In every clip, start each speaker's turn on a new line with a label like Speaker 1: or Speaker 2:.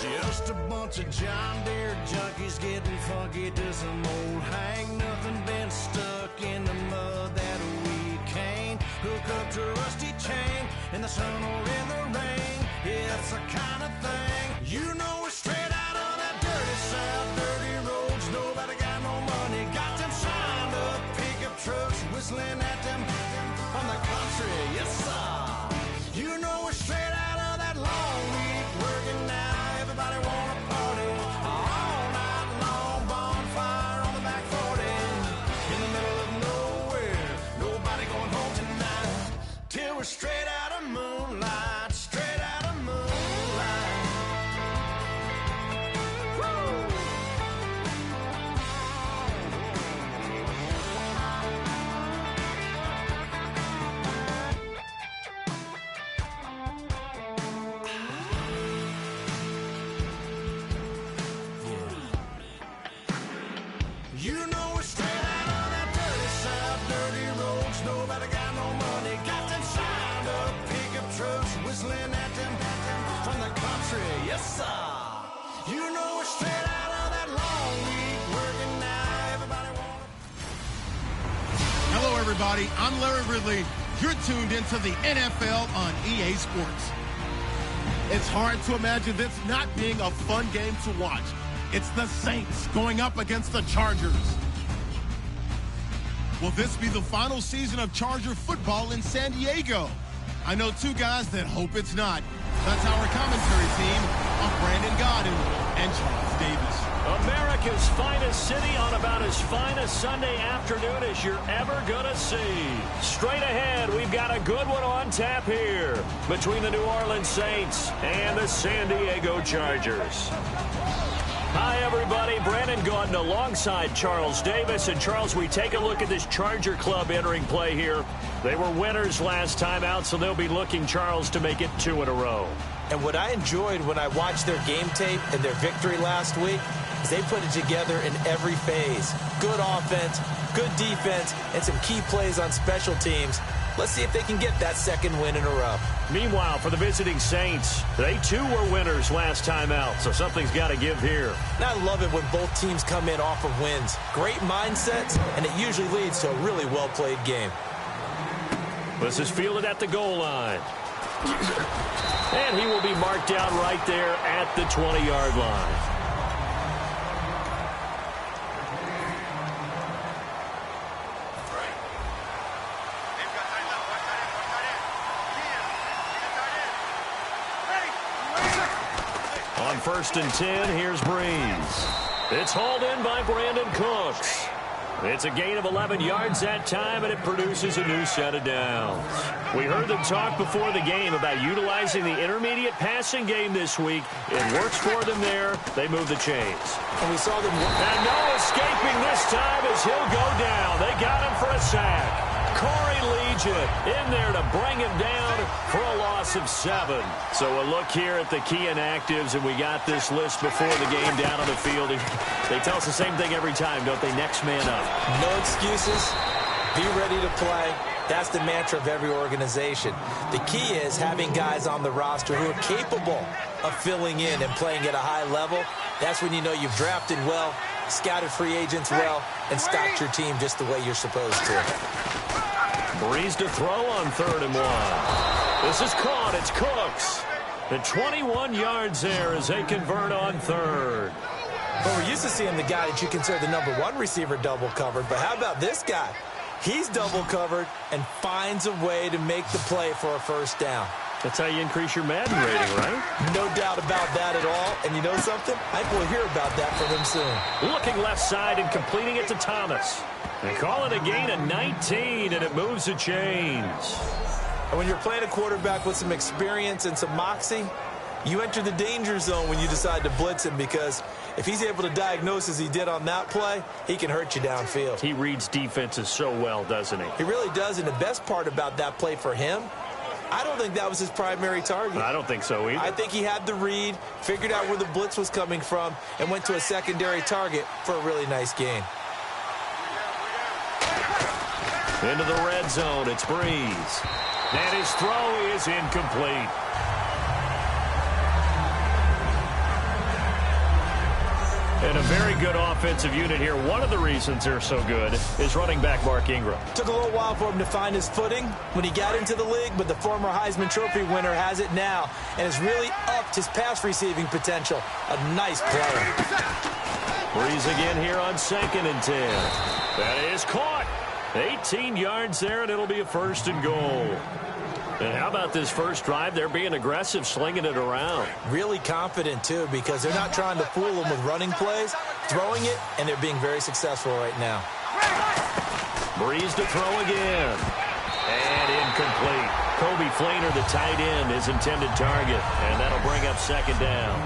Speaker 1: Just a bunch of John Deere junkies getting funky to some old hang. Nothing been stuck in the mud that we can't hook up to a rusty chain in the sun or in the rain. It's the kind of thing, you know, we're straight out of that dirty south, dirty roads. Nobody got no money, got them signed up pickup trucks whistling at them from the country. Yes, sir. You know, we're straight out of that long week working now. Everybody wanna party all night long, bonfire on the back 40 in the middle of nowhere. Nobody going home tonight till we're straight out of moonlight, straight out of moonlight. Woo! You know we're straight out of that dirty south, dirty roads. Nobody got no money, got them signed up pickup trucks whistling at them from the country. Yes, sir. You know we're straight out of that long week working now. Everybody wanna.
Speaker 2: Hello, everybody. I'm Larry Ridley. You're tuned into the NFL on EA Sports. It's hard to imagine this not being a fun game to watch. It's the Saints going up against the Chargers. Will this be the final season of Charger football in San Diego? I know two guys that hope it's not. That's our commentary team of Brandon Godden and Charles Davis.
Speaker 3: America's finest city on about as fine a Sunday afternoon as you're ever gonna see. Straight ahead, we've got a good one on tap here between the New Orleans Saints and the San Diego Chargers. Hi, everybody. Brandon Gaudin alongside Charles Davis. And, Charles, we take a look at this Charger club entering play here. They were winners last time out, so they'll be looking, Charles, to make it 2 in a row.
Speaker 4: And what I enjoyed when I watched their game tape and their victory last week is they put it together in every phase. Good offense, good defense, and some key plays on special teams. Let's see if they can get that second win in a row.
Speaker 3: Meanwhile, for the visiting Saints, they too were winners last time out, so something's got to give here.
Speaker 4: And I love it when both teams come in off of wins. Great mindsets, and it usually leads to a really well-played game.
Speaker 3: This is fielded at the goal line. And he will be marked down right there at the 20-yard line. On 1st and 10, here's Breeze. It's hauled in by Brandon Cooks. It's a gain of 11 yards that time, and it produces a new set of downs. We heard them talk before the game about utilizing the intermediate passing game this week. It works for them there. They move the chains.
Speaker 4: And we saw them.
Speaker 3: And no escaping this time as he'll go down. They got him for a sack. Corey Legion in there to bring him down for a loss of 7. So a look here at the key inactives, and we got this list before the game down on the field. They tell us the same thing every time, don't they? Next man up.
Speaker 4: No excuses. Be ready to play. That's the mantra of every organization. The key is having guys on the roster who are capable of filling in and playing at a high level. That's when you know you've drafted well, scouted free agents well, and stocked your team just the way you're supposed to.
Speaker 3: Breeze to throw on 3rd and 1. This is caught. It's Cooks. At 21 yards there as they convert on 3rd.
Speaker 4: Well, we're used to seeing the guy that you consider the #1 receiver double covered, but how about this guy? He's double covered and finds a way to make the play for a first down.
Speaker 3: That's how you increase your Madden rating, right?
Speaker 4: No doubt about that at all. And you know something? I think we'll hear about that from him soon.
Speaker 3: Looking left side and completing it to Thomas. They call it a gain of 19, and it moves the chains.
Speaker 4: And when you're playing a quarterback with some experience and some moxie, you enter the danger zone when you decide to blitz him, because if he's able to diagnose as he did on that play, he can hurt you downfield.
Speaker 3: He reads defenses so well, doesn't he?
Speaker 4: He really does, and the best part about that play for him, I don't think that was his primary target.
Speaker 3: I don't think so either.
Speaker 4: I think he had the read, figured out where the blitz was coming from, and went to a secondary target for a really nice gain.
Speaker 3: Into the red zone, it's Breeze. And his throw is incomplete. And a very good offensive unit here. One of the reasons they're so good is running back Mark Ingram.
Speaker 4: Took a little while for him to find his footing when he got into the league, but the former Heisman Trophy winner has it now and has really upped his pass receiving potential. A nice player.
Speaker 3: Breeze again here on 2nd and 10. That is caught. 18 yards there, and it'll be a 1st and goal. And how about this first drive? They're being aggressive, slinging it around.
Speaker 4: Really confident, too, because they're not trying to fool them with running plays, throwing it, and they're being very successful right now.
Speaker 3: Breeze to throw again. And incomplete. Kobe Flainer, the tight end, his intended target. And that'll bring up 2nd down.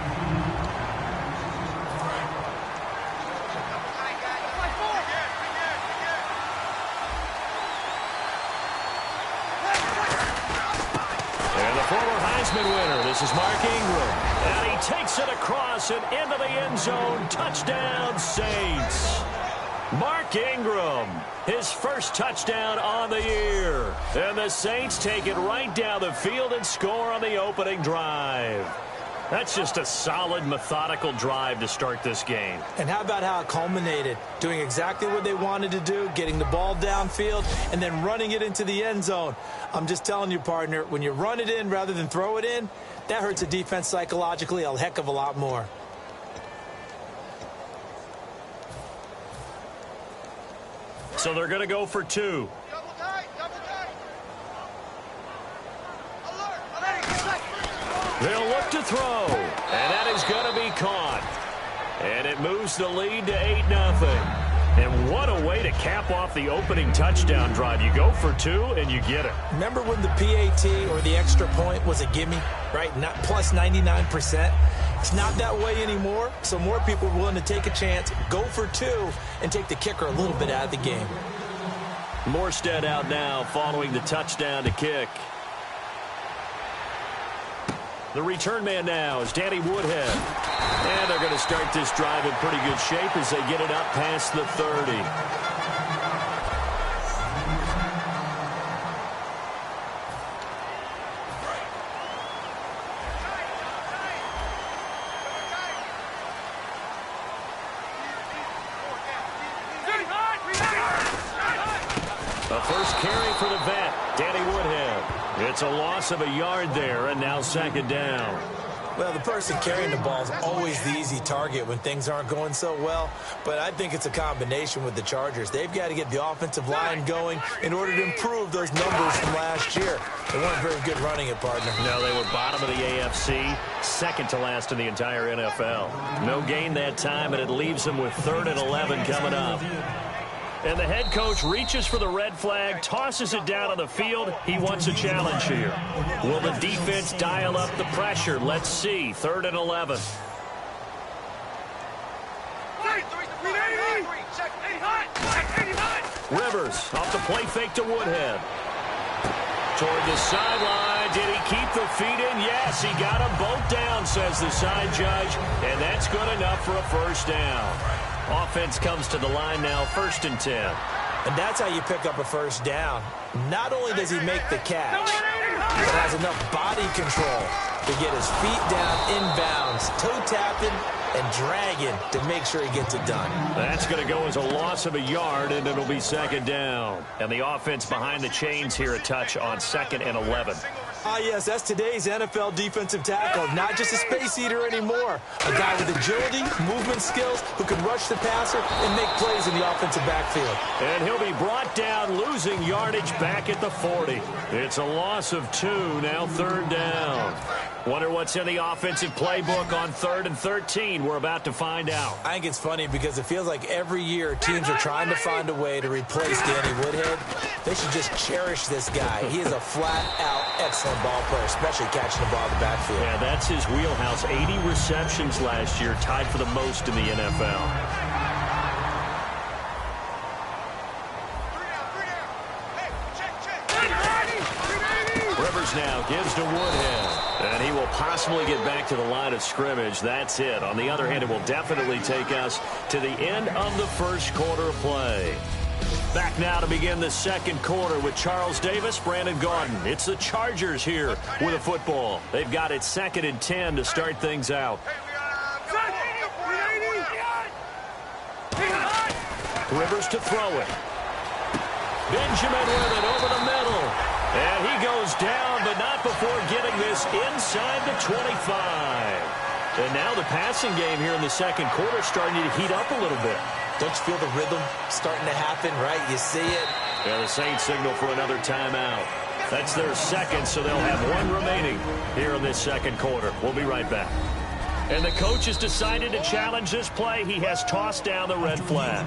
Speaker 3: Winner. This is Mark Ingram. And he takes it across and into the end zone. Touchdown, Saints. Mark Ingram, his first touchdown on the year. And the Saints take it right down the field and score on the opening drive. That's just a solid, methodical drive to start this game.
Speaker 4: And how about how it culminated? Doing exactly what they wanted to do, getting the ball downfield, and then running it into the end zone. I'm just telling you, partner, when you run it in rather than throw it in, that hurts a defense psychologically a heck of a lot more.
Speaker 3: So they're going to go for 2. They'll look to throw, and that is going to be caught. And it moves the lead to 8-0. And what a way to cap off the opening touchdown drive. You go for 2, and you get it.
Speaker 4: Remember when the PAT or the extra point was a gimme, right? Not plus 99%. It's not that way anymore, so more people are willing to take a chance, go for 2, and take the kicker a little bit out of the game.
Speaker 3: Morstead out now following the touchdown to kick. The return man now is Danny Woodhead. And they're going to start this drive in pretty good shape as they get it up past the 30. A first carry for the vet, Danny Woodhead. It's a loss of a yard there, and now 2nd down.
Speaker 4: Well, the person carrying the ball is always the easy target when things aren't going so well, but I think it's a combination with the Chargers. They've got to get the offensive line going in order to improve those numbers from last year. They weren't very good running it, partner.
Speaker 3: No, they were bottom of the AFC, second to last in the entire NFL. No gain that time, and it leaves them with 3rd and 11 coming up. And the head coach reaches for the red flag, tosses it down on the field. He wants a challenge here. Will the defense dial up the pressure? Let's see. 3rd and 11. Rivers off the play fake to Woodhead. Toward the sideline. Did he keep the feet in? Yes, he got them both down, says the side judge. And that's good enough for a 1st down. Offense comes to the line now, 1st and 10.
Speaker 4: And that's how you pick up a 1st down. Not only does he make the catch, he has enough body control to get his feet down inbounds, toe tapping and dragging to make sure he gets it done.
Speaker 3: That's going to go as a loss of a yard, and it'll be 2nd down. And the offense behind the chains here a touch on 2nd and 11.
Speaker 4: Ah, yes, that's today's NFL defensive tackle. Not just a space eater anymore. A guy with agility, movement skills, who can rush the passer and make plays in the offensive backfield.
Speaker 3: And he'll be brought down, losing yardage back at the 40. It's a loss of 2, now 3rd down. Wonder what's in the offensive playbook on 3rd and 13. We're about to find out.
Speaker 4: I think it's funny because it feels like every year teams are trying to find a way to replace Danny Woodhead. They should just cherish this guy. He is a flat-out excellent ball player, especially catching the ball in the backfield.
Speaker 3: Yeah, that's his wheelhouse. 80 receptions last year, tied for the most in the NFL. Rivers now gives to Woodhead. And he will possibly get back to the line of scrimmage. That's it. On the other hand, it will definitely take us to the end of the first quarter of play. Back now to begin the second quarter with Charles Davis, Brandon Gaudin. It's the Chargers here with a football. They've got it 2nd and 10 to start things out. Rivers to throw it. Benjamin with it over the middle. And he goes down, but not before getting this inside the 25. And now the passing game here in the second quarter starting to heat up a little bit.
Speaker 4: Don't you feel the rhythm starting to happen, right? You see it.
Speaker 3: Yeah, the Saints signal for another timeout. That's their second, so they'll have one remaining here in this second quarter. We'll be right back. And the coach has decided to challenge this play. He has tossed down the red flag.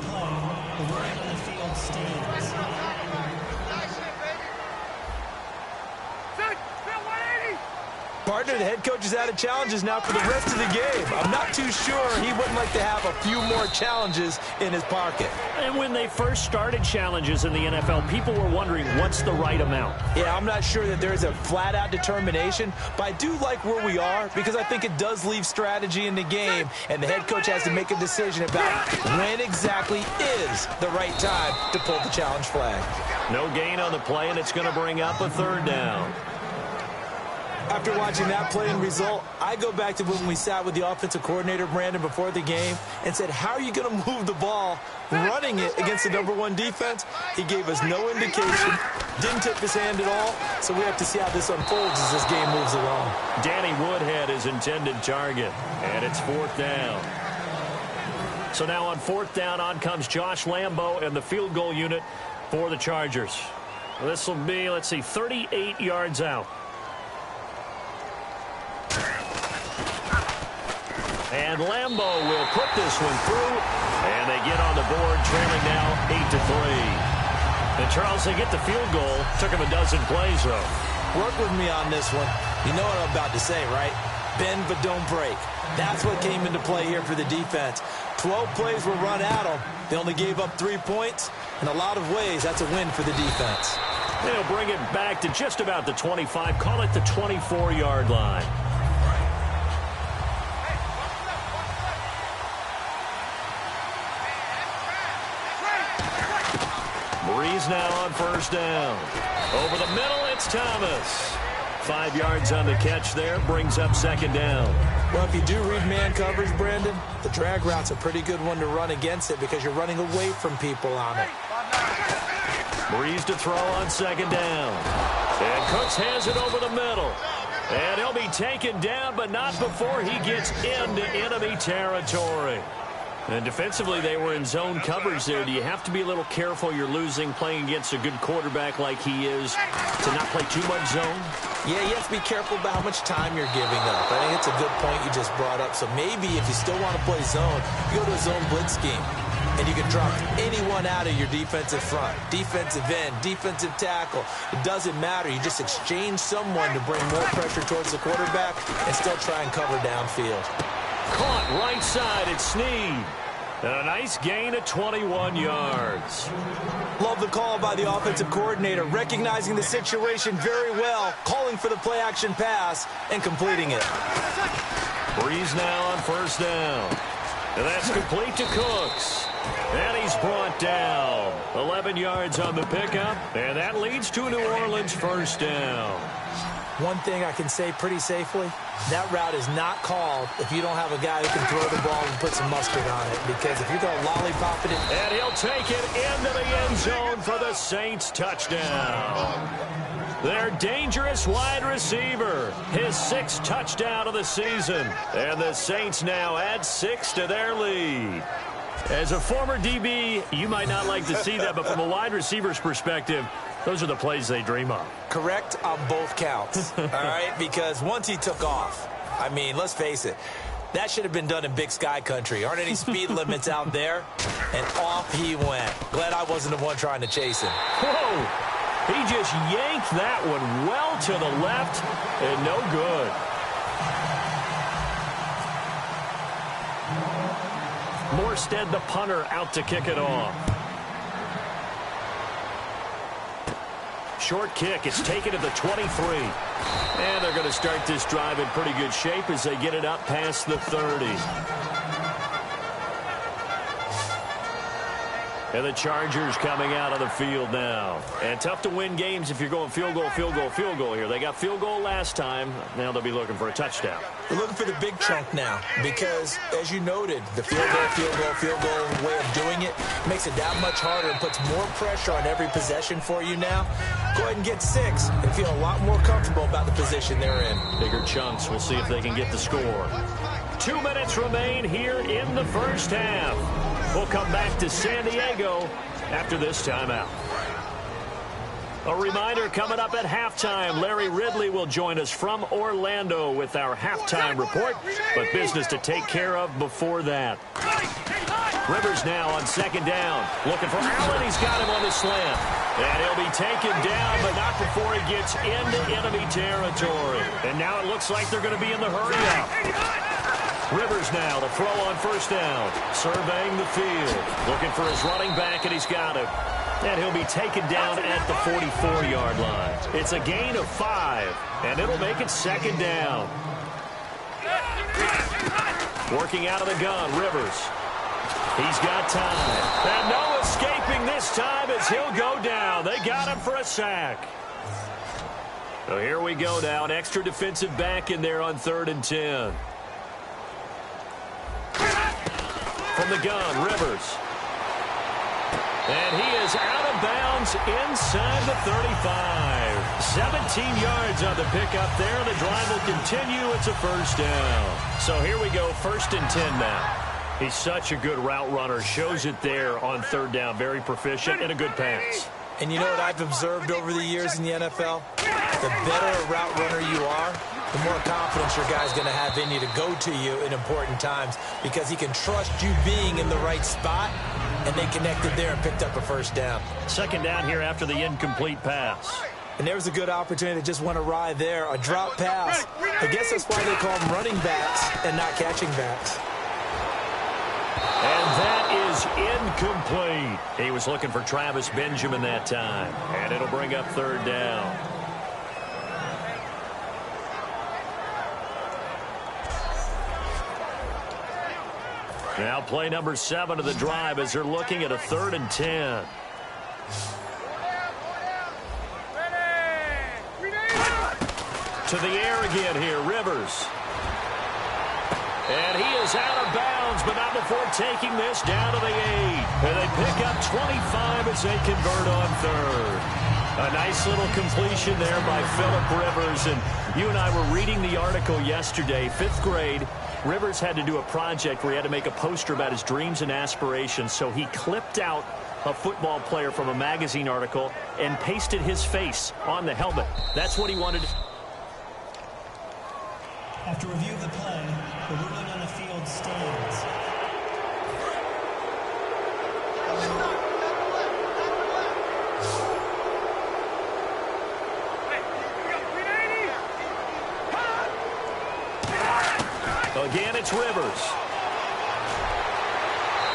Speaker 4: Partner, the head coach has added challenges now for the rest of the game. I'm not too sure he wouldn't like to have a few more challenges in his pocket.
Speaker 3: And when they first started challenges in the NFL, people were wondering what's the right amount.
Speaker 4: Yeah, I'm not sure that there's a flat-out determination, but I do like where we are because I think it does leave strategy in the game, and the head coach has to make a decision about when exactly is the right time to pull the challenge flag.
Speaker 3: No gain on the play, and it's going to bring up a third down.
Speaker 4: After watching that play and result, I go back to when we sat with the offensive coordinator, Brandon, before the game and said, how are you going to move the ball running it against the #1 defense? He gave us no indication, didn't tip his hand at all, so we have to see how this unfolds as this game moves along.
Speaker 3: Danny Woodhead is intended target, and it's fourth down. So now on fourth down, on comes Josh Lambo and the field goal unit for the Chargers. This will be, 38 yards out. And Lambo will put this one through, and they get on the board, trailing now 8-3. And Charles, they get the field goal. Took him a dozen plays, though.
Speaker 4: Work with me on this one. You know what I'm about to say, right? Bend but don't break. That's what came into play here for the defense. 12 plays were run at them. They only gave up 3 points. In a lot of ways, that's a win for the defense.
Speaker 3: They'll bring it back to just about the 25. Call it the 24-yard line. Breeze now on first down. Over the middle, it's Thomas. 5 yards on the catch there, brings up second down.
Speaker 4: Well, if you do read man coverage, Brandon, the drag route's a pretty good one to run against it because you're running away from people on it.
Speaker 3: Breeze to throw on second down. And Cooks has it over the middle. And he'll be taken down, but not before he gets into enemy territory. And defensively, they were in zone coverage there. Do you have to be a little careful? You're losing, playing against a good quarterback like he is, to not play too much zone?
Speaker 4: Yeah, you have to be careful about how much time you're giving up. I think it's a good point you just brought up. So maybe if you still want to play zone, you go to a zone blitz scheme. And you can drop anyone out of your defensive front. Defensive end, defensive tackle. It doesn't matter. You just exchange someone to bring more pressure towards the quarterback and still try and cover downfield.
Speaker 3: Caught right side, it's Snead. And a nice gain of 21 yards.
Speaker 4: Love the call by the offensive coordinator, recognizing the situation very well, calling for the play-action pass, and completing it.
Speaker 3: Breeze now on first down. And that's complete to Cooks. And he's brought down. 11 yards on the pickup, and that leads to a New Orleans first down.
Speaker 4: One thing I can say pretty safely, that route is not called if you don't have a guy who can throw the ball and put some mustard on it. Because if you're going to lollipop it...
Speaker 3: And he'll take it into the end zone for the Saints touchdown. Their dangerous wide receiver, his 6th touchdown of the season. And the Saints now add 6 to their lead. As a former DB, you might not like to see that, but from a wide receiver's perspective, those are the plays they dream of.
Speaker 4: Correct on both counts, all right? Because once he took off, I mean, let's face it, that should have been done in Big Sky country. Aren't any speed limits out there? And off he went. Glad I wasn't the one trying to chase him.
Speaker 3: Whoa! He just yanked that one well to the left, and no good. Morstead, the punter, out to kick it off. Short kick. It's taken to the 23. And they're going to start this drive in pretty good shape as they get it up past the 30. And the Chargers coming out of the field now. And tough to win games if you're going field goal, field goal, field goal here. They got field goal last time. Now they'll be looking for a touchdown.
Speaker 4: They're looking for the big chunk now because, as you noted, the field goal way of doing it makes it that much harder and puts more pressure on every possession for you now. Go ahead and get 6 and feel a lot more comfortable about the position they're in.
Speaker 3: Bigger chunks. We'll see if they can get the score. 2 minutes remain here in the first half. We'll come back to San Diego after this timeout. A reminder coming up at halftime, Larry Ridley will join us from Orlando with our halftime report, but business to take care of before that. Rivers now on second down, looking for Allen. He's got him on the slant, and he'll be taken down, but not before he gets into enemy territory. And now it looks like they're going to be in the hurry-up. Rivers now to throw on first down, surveying the field, looking for his running back, and he's got him. And he'll be taken down at the 44-yard line. It's a gain of 5, and it'll make it second down. Working out of the gun, Rivers. He's got time. And no escaping this time as he'll go down. They got him for a sack. So here we go now, an extra defensive back in there on 3rd and 10. From the gun, Rivers. And he is out of bounds inside the 35. 17 yards on the pickup there. The drive will continue. It's a first down. So here we go, 1st and 10 now. He's such a good route runner. Shows it there on 3rd down. Very proficient and a good pass.
Speaker 4: And you know what I've observed over the years in the NFL? The better a route runner you are, the more confidence your guy's going to have in you to go to you in important times because he can trust you being in the right spot, and they connected there and picked up a first down.
Speaker 3: Second down here after the incomplete pass.
Speaker 4: And there was a good opportunity to just went awry there, a drop pass. I guess that's why they call them running backs and not catching backs.
Speaker 3: And that is incomplete. He was looking for Travis Benjamin that time. And it'll bring up 3rd down. Now play number 7 of the drive as they're looking at a 3rd and 10. To the air again here, Rivers. And he is out of bounds, but not before taking this down to the 8. And they pick up 25 as they convert on 3rd. A nice little completion there by Phillip Rivers. And you and I were reading the article yesterday, 5th grade. Rivers had to do a project where he had to make a poster about his dreams and aspirations. So he clipped out a football player from a magazine article and pasted his face on the helmet. That's what he wanted.
Speaker 5: After review of the play, the ruling on the field stands.
Speaker 3: Again, it's Rivers.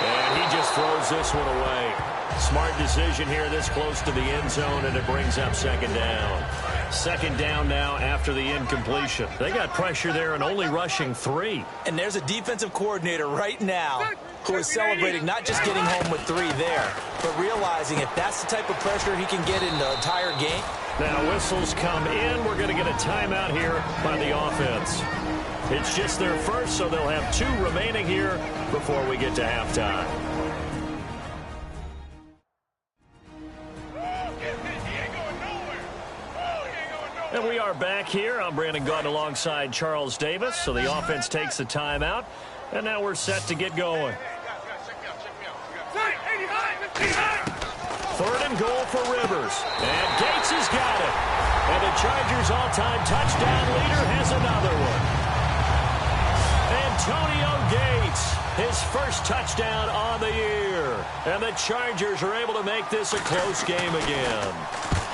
Speaker 3: And he just throws this one away. Smart decision here this close to the end zone, and it brings up second down. Second down now after the incompletion. They got pressure there and only rushing 3.
Speaker 4: And there's a defensive coordinator right now who is celebrating not just getting home with 3 there, but realizing if that's the type of pressure he can get in the entire game.
Speaker 3: Now whistles come in. We're going to get a timeout here by the offense. It's just their first, so they'll have 2 remaining here before we get to halftime. And we are back here. I'm Brandon Gaudin alongside Charles Davis. So the offense takes the timeout, and now we're set to get going. 3rd and goal for Rivers. And Gates has got it. And the Chargers' all-time touchdown leader has another one. Antonio Gates, his first touchdown on the year. And the Chargers are able to make this a close game again.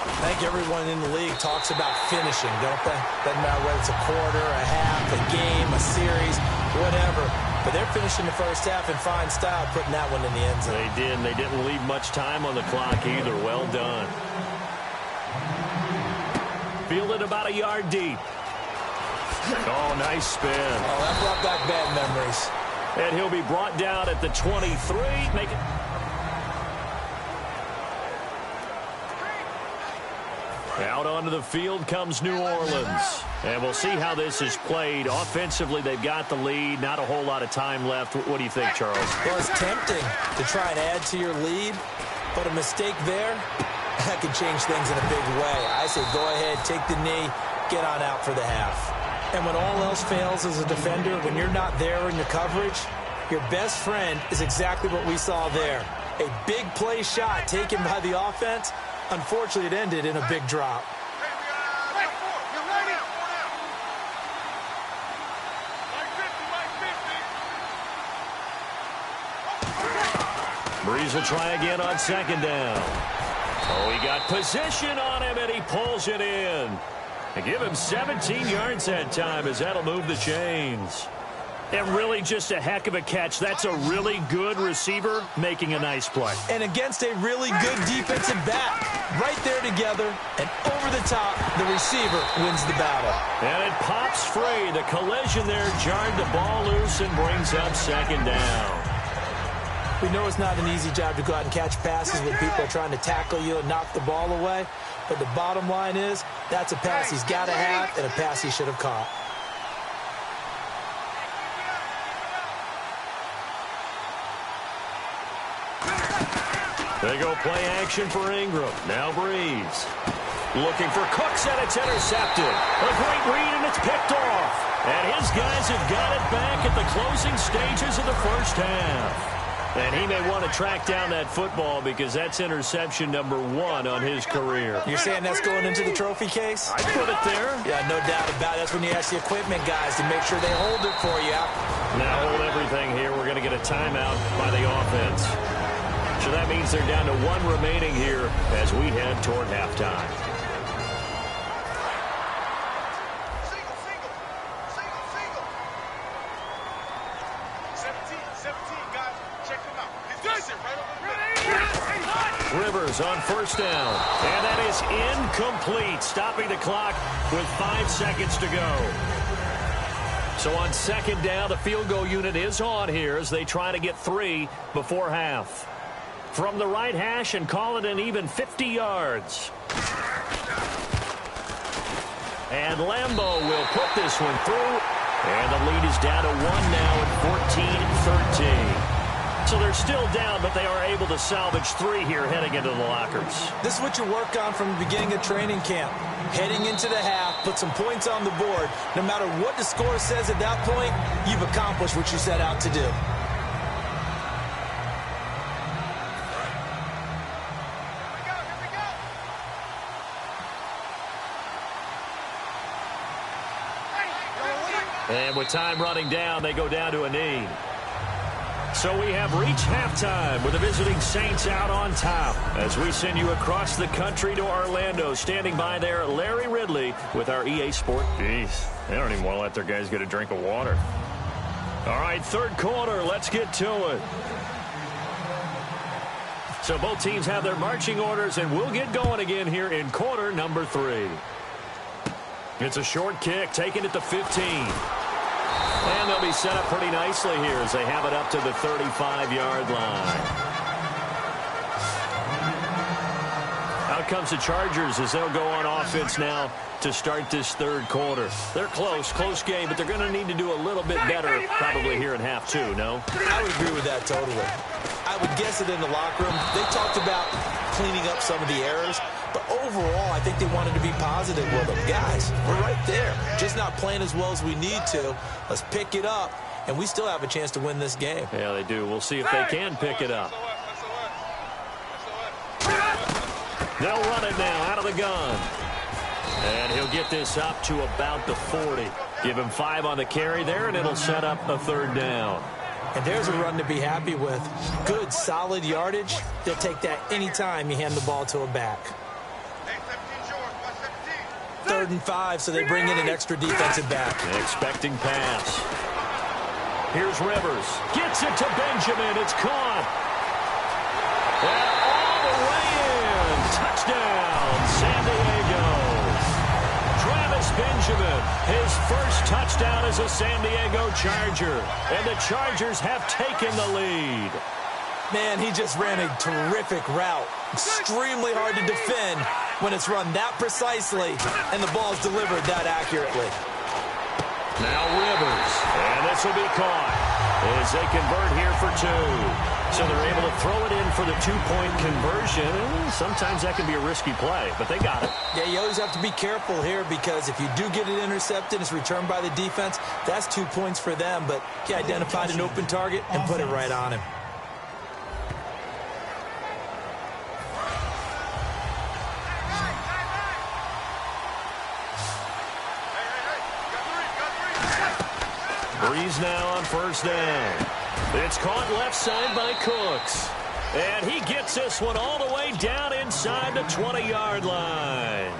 Speaker 4: I think everyone in the league talks about finishing, don't they? Doesn't matter whether it's a quarter, a half, a game, a series, whatever. But they're finishing the first half in fine style, putting that one in the end zone.
Speaker 3: They did, and they didn't leave much time on the clock either. Well done. Fielded about a yard deep. Oh, nice spin.
Speaker 4: Oh, that brought back bad memories.
Speaker 3: And he'll be brought down at the 23. Out onto the field comes New Orleans. And we'll see how this is played. Offensively, they've got the lead. Not a whole lot of time left. What do you think, Charles?
Speaker 4: Well, it's tempting to try and add to your lead, but a mistake there, that could change things in a big way. I say go ahead, take the knee, get on out for the half. And when all else fails as a defender, when you're not there in the coverage, your best friend is exactly what we saw there. A big play shot taken by the offense. Unfortunately, it ended in a big drop.
Speaker 3: Breeze will try again on second down. Oh, he got position on him, and he pulls it in. And give him 17 yards that time, as that'll move the chains. And really just a heck of a catch. That's a really good receiver making a nice play.
Speaker 4: And against a really good defensive back. Right there together, and over the top, the receiver wins the battle.
Speaker 3: And it pops free. The collision there jarred the ball loose and brings up second down.
Speaker 4: We know it's not an easy job to go out and catch passes when people are trying to tackle you and knock the ball away. But the bottom line is, that's a pass he's got to have and a pass he should have caught.
Speaker 3: They go play action for Ingram. Now Breeze. Looking for Cooks, and it's intercepted. A great read, and it's picked off. And his guys have got it back at the closing stages of the first half. And he may want to track down that football because that's interception number 1 on his career.
Speaker 4: You're saying that's going into the trophy case?
Speaker 3: I put it there.
Speaker 4: Yeah, no doubt about it. That's when you ask the equipment guys to make sure they hold it for you.
Speaker 3: Now hold everything here. We're going to get a timeout by the offense. So that means they're down to 1 remaining here as we head toward halftime. Rivers on first down, and that is incomplete, stopping the clock with 5 seconds to go. So on second down, the field goal unit is on here as they try to get 3 before half. From the right hash and call it an even 50 yards. And Lambeau will put this one through, and the lead is down to 1 now at 14-13. So they're still down, but they are able to salvage 3 here heading into the lockers.
Speaker 4: This is what you work on from the beginning of training camp. Heading into the half, put some points on the board. No matter what the score says at that point, you've accomplished what you set out to do.
Speaker 3: And with time running down, they go down to a knee. So we have reached halftime with the visiting Saints out on top as we send you across the country to Orlando. Standing by there, Larry Ridley with our EA Sport. Jeez, they don't even want to let their guys get a drink of water. All right, third quarter, let's get to it. So both teams have their marching orders, and we'll get going again here in quarter number 3. It's a short kick, taking it to 15. And they'll be set up pretty nicely here as they have it up to the 35-yard line. Out comes the Chargers as they'll go on offense now to start this third quarter. They're close game, but they're going to need to do a little bit better probably here in half 2, no?
Speaker 4: I would agree with that totally. I would guess it in the locker room. They talked about cleaning up some of the errors. But overall, I think they wanted to be positive with them. Guys, we're right there. Just not playing as well as we need to. Let's pick it up, and we still have a chance to win this game.
Speaker 3: Yeah, they do. We'll see if they can pick it up. They'll run it now out of the gun. And he'll get this up to about the 40. Give him 5 on the carry there, and it'll set up a third down.
Speaker 4: And there's a run to be happy with. Good, solid yardage. They'll take that anytime you hand the ball to a back. 3rd and 5, so they bring in an extra defensive back.
Speaker 3: Expecting pass. Here's Rivers. Gets it to Benjamin. It's caught. And all the way in. Touchdown, San Diego. Travis Benjamin, his first touchdown as a San Diego Charger. And the Chargers have taken the lead.
Speaker 4: Man, he just ran a terrific route. Extremely hard to defend. when it's run that precisely and the ball's delivered that accurately.
Speaker 3: Now Rivers, and this will be caught as they convert here for 2. So they're able to throw it in for the 2-point conversion. Sometimes that can be a risky play, but they got it.
Speaker 4: Yeah, you always have to be careful here because if you do get it intercepted, it's returned by the defense, that's 2 points for them. But he identified an open target and put it right on him.
Speaker 3: Breeze now on first down. It's caught left side by Cooks. And he gets this one all the way down inside the 20-yard line.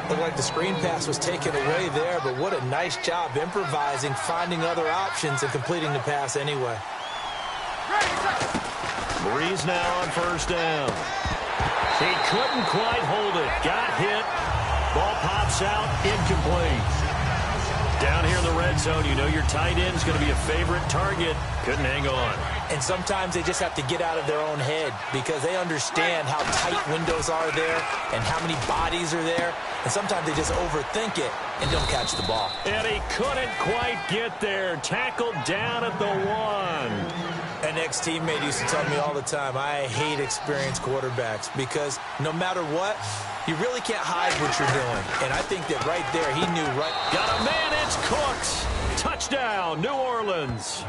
Speaker 4: Looked like the screen pass was taken away there, but what a nice job improvising, finding other options, and completing the pass anyway.
Speaker 3: Breeze now on first down. He couldn't quite hold it. Got hit. Ball pops out. Incomplete. Down here in the red zone, you know your tight end is going to be a favorite target. Couldn't hang on.
Speaker 4: And sometimes they just have to get out of their own head because they understand how tight windows are there and how many bodies are there. And sometimes they just overthink it and don't catch the ball.
Speaker 3: And he couldn't quite get there. Tackled down at the 1.
Speaker 4: An ex-teammate used to tell me all the time, I hate experienced quarterbacks because no matter what, you really can't hide what you're doing. And I think that right there, he knew right.
Speaker 3: Got a man, it's Cooks. Touchdown, New Orleans.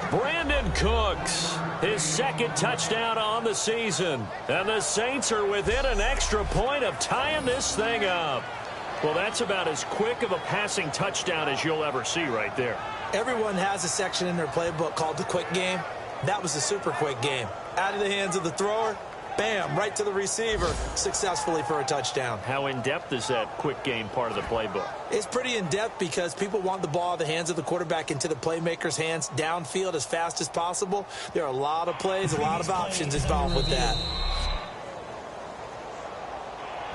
Speaker 3: Brandon Cooks, his second touchdown on the season. And the Saints are within an extra point of tying this thing up. Well, that's about as quick of a passing touchdown as you'll ever see right there.
Speaker 4: Everyone has a section in their playbook called the quick game. That was a super quick game. Out of the hands of the thrower, bam, right to the receiver, successfully for a touchdown.
Speaker 3: How in-depth is that quick game part of the playbook?
Speaker 4: It's pretty in-depth because people want the ball out of the hands of the quarterback into the playmaker's hands downfield as fast as possible. There are a lot of plays, a lot of options involved with that.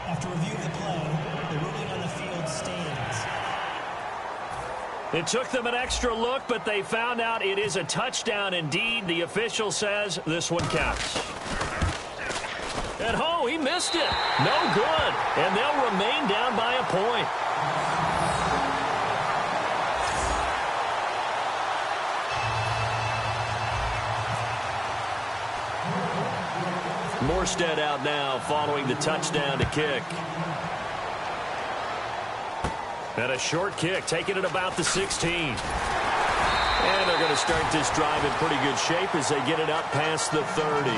Speaker 5: After reviewing the play, the ruling on the field stands.
Speaker 3: It took them an extra look, but they found out it is a touchdown indeed. The official says this one counts. And oh, he missed it. No good. And they'll remain down by a point. Morstead out now following the touchdown to kick. And a short kick, taking it about the 16. And they're going to start this drive in pretty good shape as they get it up past the 30.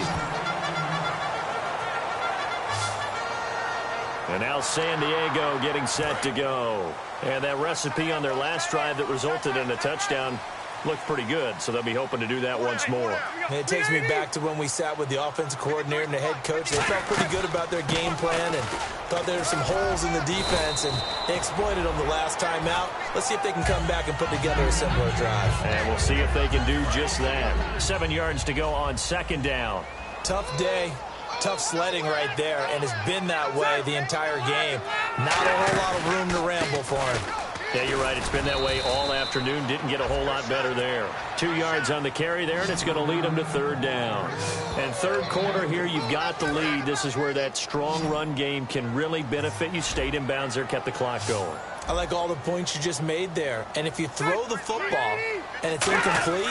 Speaker 3: And now San Diego getting set to go. And that recipe on their last drive that resulted in a touchdown looked pretty good, so they'll be hoping to do that once more.
Speaker 4: And it takes me back to when we sat with the offensive coordinator and the head coach. They felt pretty good about their game plan and thought there were some holes in the defense, and they exploited them the last time out. Let's see if they can come back and put together a similar drive.
Speaker 3: And we'll see if they can do just that. 7 yards to go on second down.
Speaker 4: Tough day. Tough sledding right there, and it's been that way the entire game. Not a whole lot of room to ramble for him.
Speaker 3: Yeah, you're right. It's been that way all afternoon. Didn't get a whole lot better there. 2 yards on the carry there, and it's going to lead them to third down. And third quarter here, you've got the lead. This is where that strong run game can really benefit you. Stayed in bounds there, kept the clock going.
Speaker 4: I like all the points you just made there. And if you throw the football and it's incomplete,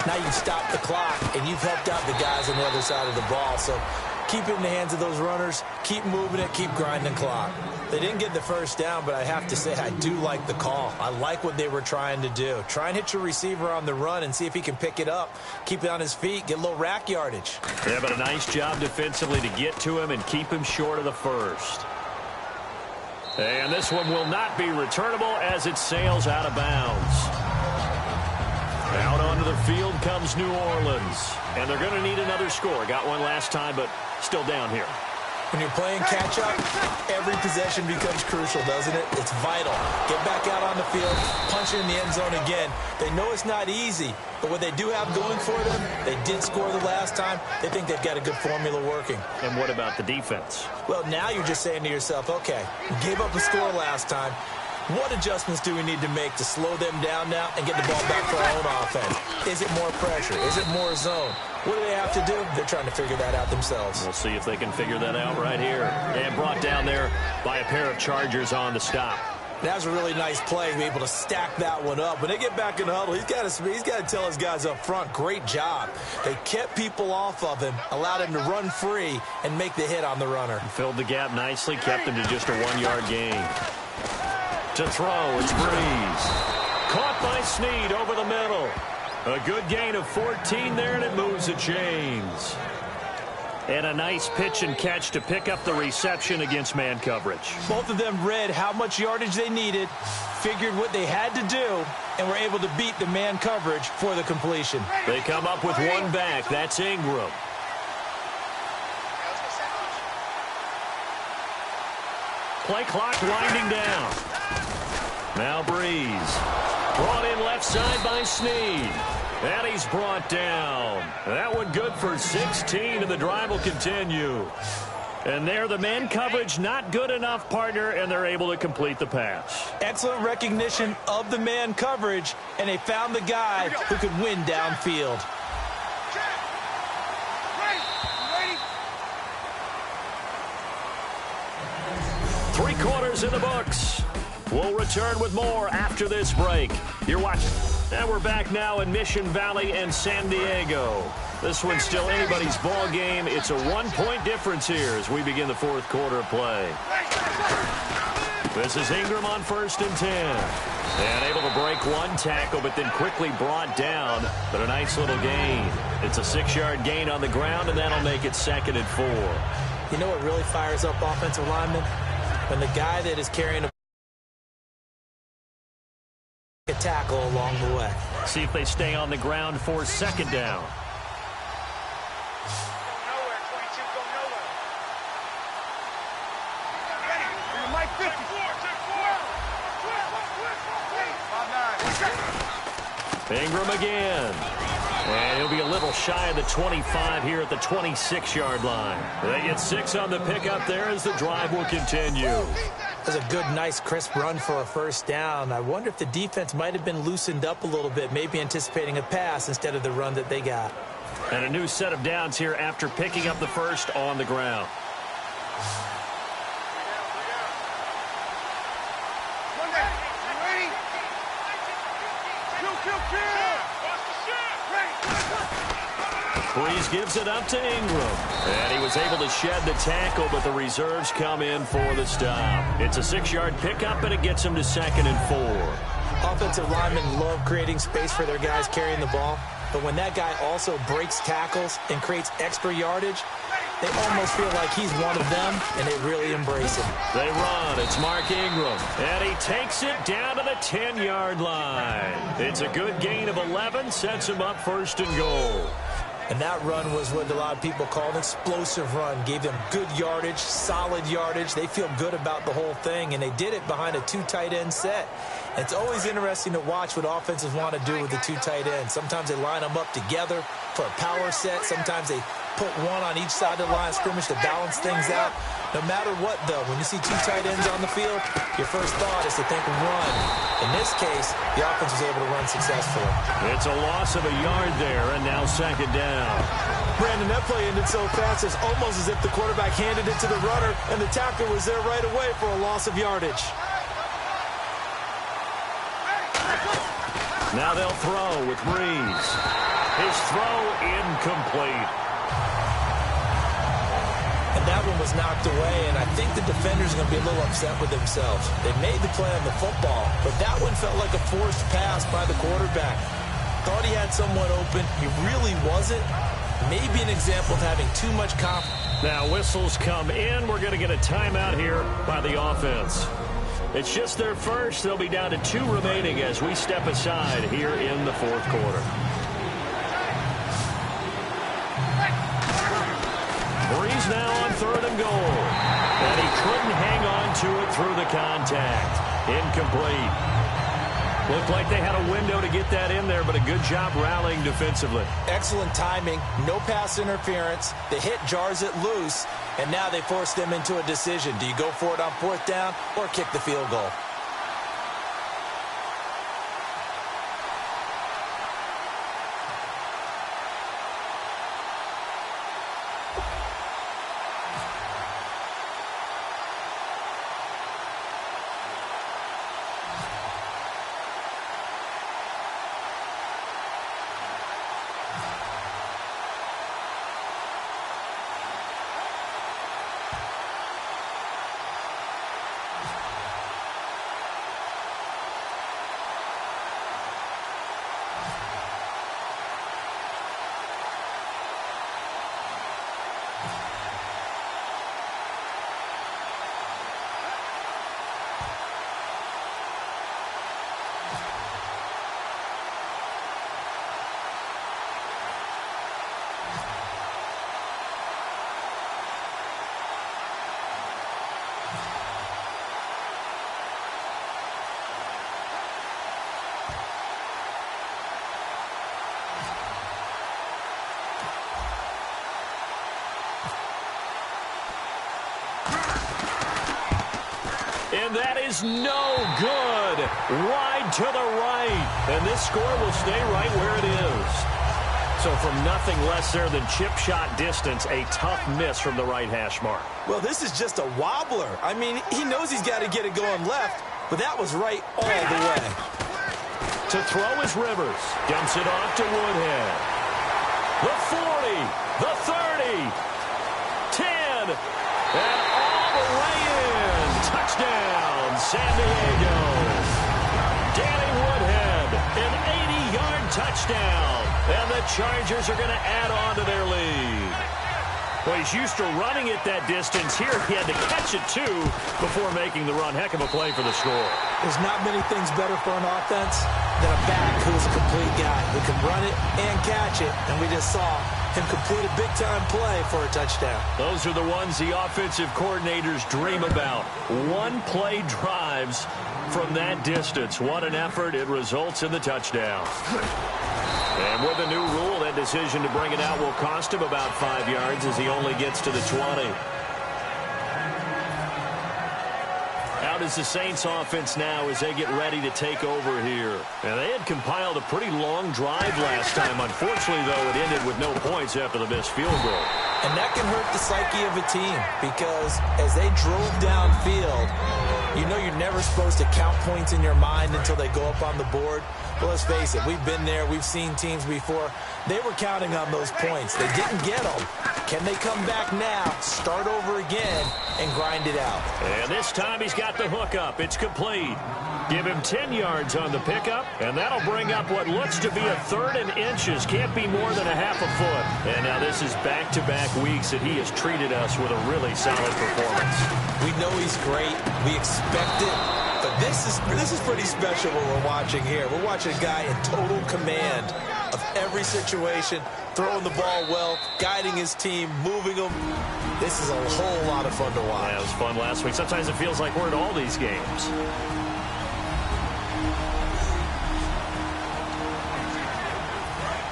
Speaker 4: now you stop the clock, and you've helped out the guys on the other side of the ball. So keep it in the hands of those runners. Keep moving it. Keep grinding clock. They didn't get the first down, but I have to say I do like the call. I like what they were trying to do. Try and hit your receiver on the run and see if he can pick it up. Keep it on his feet. Get a little rack yardage.
Speaker 3: Yeah, but a nice job defensively to get to him and keep him short of the first. And this one will not be returnable as it sails out of bounds. Out onto the field comes New Orleans. And they're going to need another score. Got one last time, but still down here.
Speaker 4: When you're playing catch-up, every possession becomes crucial, doesn't it? It's vital. Get back out on the field, punch it in the end zone again. They know it's not easy, but what they do have going for them, they did score the last time. They think they've got a good formula working.
Speaker 3: And what about the defense?
Speaker 4: Well, now you're just saying to yourself, okay, you gave up a score last time. What adjustments do we need to make to slow them down now and get the ball back for our own offense? Is it more pressure? Is it more zone? What do they have to do? They're trying to figure that out themselves.
Speaker 3: We'll see if they can figure that out right here. And brought down there by a pair of Chargers on the stop.
Speaker 4: That was a really nice play to be able to stack that one up. When they get back in the huddle, he's got to tell his guys up front, great job. They kept people off of him, allowed him to run free, and make the hit on the runner.
Speaker 3: Filled the gap nicely, kept him to just a 1-yard gain. To throw, it's Breeze. Caught by Snead over the middle. A good gain of 14 there, and it moves the chains. And a nice pitch and catch to pick up the reception against man coverage.
Speaker 4: Both of them read how much yardage they needed, figured what they had to do, and were able to beat the man coverage for the completion.
Speaker 3: They come up with one back. That's Ingram. Play clock winding down. Now Breeze. Brought in left side by Snead. And he's brought down. That one good for 16, and the drive will continue. And there, the man coverage not good enough, partner, and they're able to complete the pass.
Speaker 4: Excellent recognition of the man coverage, and they found the guy who could win downfield.
Speaker 3: Three quarters in the books. We'll return with more after this break. You're watching. And we're back now in Mission Valley and San Diego. This one's still anybody's ball game. It's a 1-point difference here as we begin the fourth quarter of play. This is Ingram on 1st and 10. And able to break one tackle, but then quickly brought down. But a nice little gain. It's a 6-yard gain on the ground, and that'll make it 2nd and 4.
Speaker 4: You know what really fires up offensive linemen? When the guy that is carrying a tackle along the way.
Speaker 3: See if they stay on the ground for 2nd down. Ingram again. And he'll be a little shy of the 25 here at the 26-yard line. They get 6 on the pickup there as the drive will continue.
Speaker 4: That's a good, nice, crisp run for a 1st down. I wonder if the defense might have been loosened up a little bit, maybe anticipating a pass instead of the run that they got.
Speaker 3: And a new set of downs here after picking up the 1st on the ground. Breeze gives it up to Ingram. And he was able to shed the tackle, but the reserves come in for the stop. It's a 6-yard pickup, and it gets him to 2nd and 4.
Speaker 4: Offensive linemen love creating space for their guys carrying the ball, but when that guy also breaks tackles and creates extra yardage, they almost feel like he's one of them, and they really embrace him.
Speaker 3: They run. It's Mark Ingram, and he takes it down to the 10-yard line. It's a good gain of 11, sets him up 1st and goal.
Speaker 4: And that run was what a lot of people call an explosive run. Gave them good yardage, solid yardage. They feel good about the whole thing, and they did it behind a 2 tight end set. It's always interesting to watch what offenses want to do with the 2 tight ends. Sometimes they line them up together for a power set. Sometimes they put one on each side of the line of scrimmage to balance things out. No matter what, though, when you see 2 tight ends on the field, your first thought is to think run. In this case, the offense was able to run successfully.
Speaker 3: It's a loss of a yard there, and now 2nd down.
Speaker 4: Brandon, that play ended so fast, it's almost as if the quarterback handed it to the runner, and the tackle was there right away for a loss of yardage.
Speaker 3: Now they'll throw with Breeze. His throw incomplete.
Speaker 4: And that one was knocked away, and I think the defenders are going to be a little upset with themselves. They made the play on the football, but that one felt like a forced pass by the quarterback. Thought he had someone open. He really wasn't. Maybe an example of having too much confidence.
Speaker 3: Now whistles come in. We're going to get a timeout here by the offense. It's just their first. They'll be down to 2 remaining as we step aside here in the fourth quarter. Breeze now on 3rd and goal. And he couldn't hang on to it through the contact. Incomplete. Looked like they had a window to get that in there, but a good job rallying defensively.
Speaker 4: Excellent timing. No pass interference. The hit jars it loose, and now they force them into a decision. Do you go for it on 4th down or kick the field goal?
Speaker 3: And that is no good. Wide to the right. And this score will stay right where it is. So from nothing less there than chip shot distance, a tough miss from the right hash mark.
Speaker 4: Well, this is just a wobbler. I mean, he knows he's got to get it going left, but that was right all the way.
Speaker 3: To throw is Rivers. Dumps it off to Woodhead. The 40, the 30, 10, and all the way in. Touchdown, San Diego. Danny Woodhead, an 80-yard touchdown. And the Chargers are going to add on to their lead. Well, he's used to running it that distance. Here he had to catch it, too, before making the run. Heck of a play for the score.
Speaker 4: There's not many things better for an offense than a back who's a complete guy who can run it and catch it. And we just saw him complete a big-time play for a touchdown.
Speaker 3: Those are the ones the offensive coordinators dream about. One-play drives from that distance. What an effort. It results in the touchdown. And with a new rule, that decision to bring it out will cost him about 5 yards as he only gets to the 20. Out is the Saints offense now as they get ready to take over here. And they had compiled a pretty long drive last time. Unfortunately, though, it ended with no points after the missed field goal.
Speaker 4: And that can hurt the psyche of a team because as they drove downfield, you know you're never supposed to count points in your mind until they go up on the board. Well, let's face it, we've been there. We've seen teams before. They were counting on those points. They didn't get them. Can they come back now, start over again, and grind it out?
Speaker 3: And this time he's got the hook up. It's complete. Give him 10 yards on the pickup, and that'll bring up what looks to be a 3rd and inches. Can't be more than a half a foot. And now this is back-to-back weeks that he has treated us with a really solid performance.
Speaker 4: We know he's great. We expect it. But this is pretty special what we're watching here. We're watching a guy in total command of every situation, throwing the ball well, guiding his team, moving them. This is a whole lot of fun to watch.
Speaker 3: Yeah, it was fun last week. Sometimes it feels like we're at all these games.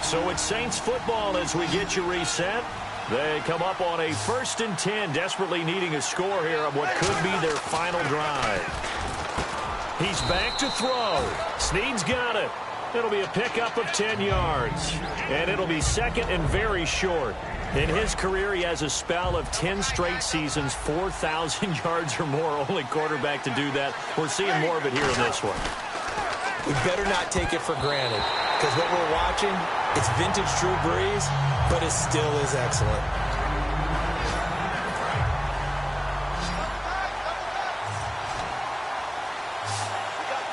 Speaker 3: So it's Saints football as we get you reset. They come up on a 1st and 10, desperately needing a score here on what could be their final drive. He's back to throw. Snead's got it. It'll be a pickup of 10 yards. And it'll be 2nd and very short. In his career, he has a spell of 10 straight seasons, 4,000 yards or more. Only quarterback to do that. We're seeing more of it here in this one.
Speaker 4: We better not take it for granted. Because what we're watching, it's vintage Drew Brees, but it still is excellent.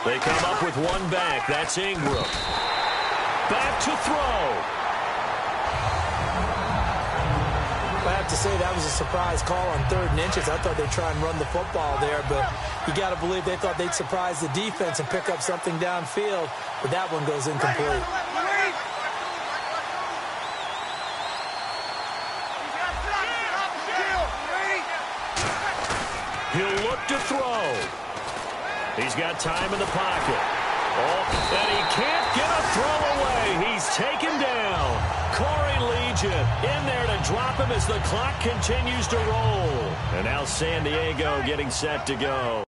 Speaker 3: They come up with one back. That's Ingram. Back to throw.
Speaker 4: I have to say that was a surprise call on 3rd and inches. I thought they'd try and run the football there, but you got to believe they thought they'd surprise the defense and pick up something downfield, but that one goes incomplete.
Speaker 3: He'll look to throw. He's got time in the pocket. Oh, and he can't get a throw away. He's taken down. Corey Legion in there to drop him as the clock continues to roll. And now San Diego getting set to go.